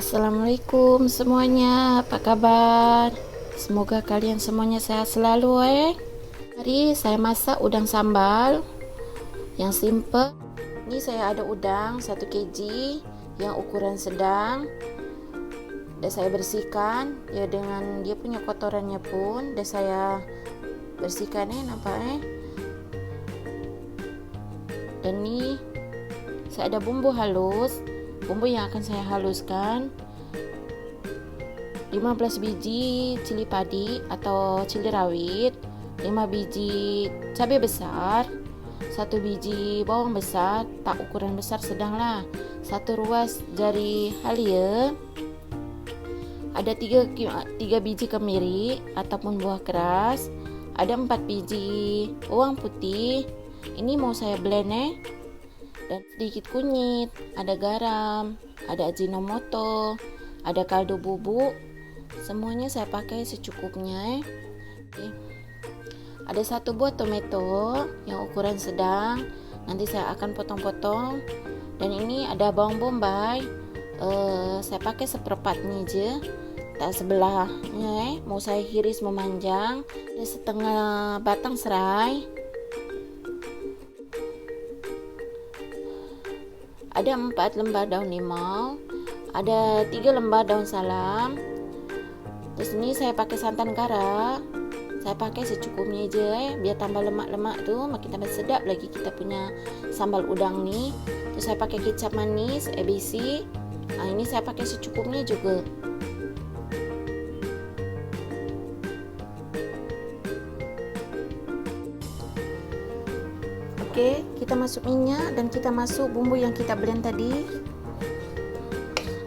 Assalamualaikum semuanya, apa kabar? Semoga kalian semuanya sehat selalu Hari saya masak udang sambal yang simple. Ini saya ada udang 1 kg yang ukuran sedang. Dan saya bersihkan ya, dengan dia punya kotorannya pun dan saya bersihkan nampak Dan ini saya ada bumbu halus. Bumbu yang akan saya haluskan 15 biji cili padi atau cili rawit, 5 biji cabai besar, 1 biji bawang besar, tak ukuran besar sedang lah, 1 ruas jari halia, ada 3 biji kemiri ataupun buah keras, ada 4 biji bawang putih. Ini mau saya blend dan sedikit kunyit, ada garam, ada ajinomoto, ada kaldu bubuk. Semuanya saya pakai secukupnya. Ada 1 buah tomato yang ukuran sedang, nanti saya akan potong-potong. Dan ini ada bawang bombay, saya pakai seperempatnya aja, tak sebelahnya mau saya iris memanjang. Ada setengah batang serai, ada 4 lembar daun limau, ada 3 lembar daun salam. Terus ini saya pakai santan kara, saya pakai secukupnya aja biar tambah lemak-lemak tuh makin tambah sedap lagi kita punya sambal udang nih. Terus saya pakai kecap manis ABC. Ini saya pakai secukupnya juga. Oke, kita masuk minyak dan kita masuk bumbu yang kita blend tadi.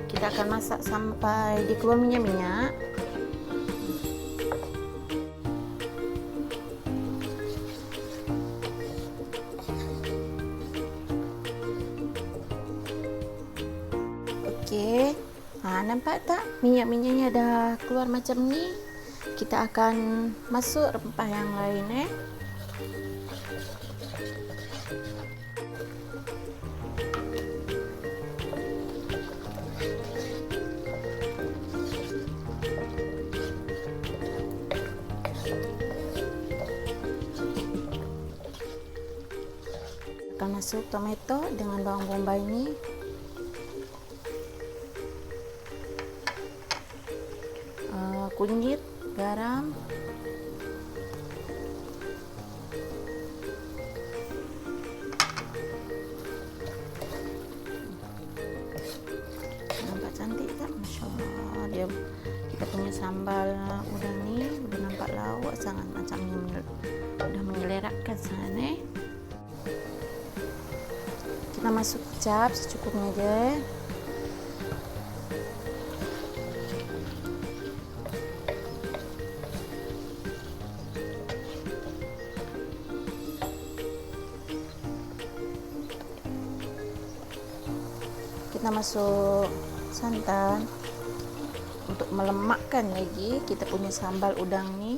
Kita akan masak sampai dikeluar minyak. Oke, nampak tak minyak-minyaknya dah keluar macam ni. Kita akan masuk rempah yang lain Akan masuk tomato dengan bawang bombay ini. Kunyit, garam, nampak cantik tak? Masya Allah, dia kita punya sambal udang ni udah nampak lauk sangat, macamnya udah menyelerakkan sangat Kita masuk kecap secukupnya aja. Kita masuk santan untuk melemakkan lagi kita punya sambal udang ni.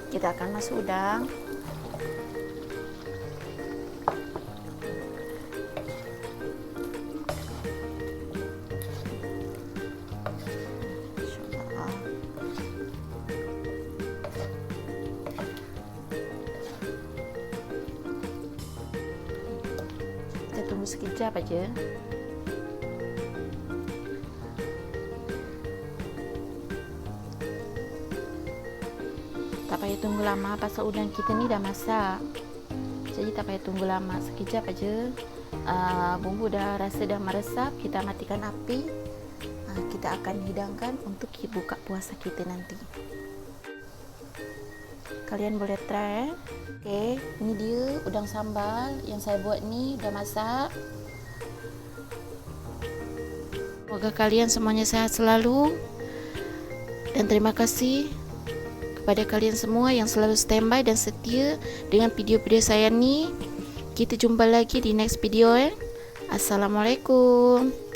Kita akan masuk udang. Kita tunggu sekejap aja. Tak payah tunggu lama pasal udang kita ni dah masak, jadi tak payah tunggu lama, sekejap aja. Bumbu dah rasa dah meresap, kita matikan api. Kita akan hidangkan untuk buka puasa kita nanti. Kalian boleh try. Oke, ini dia udang sambal yang saya buat ni, udah masak. Semoga kalian semuanya sehat selalu. Dan terima kasih kepada kalian semua yang selalu standby dan setia dengan video-video saya ni. Kita jumpa lagi di next video. Assalamualaikum.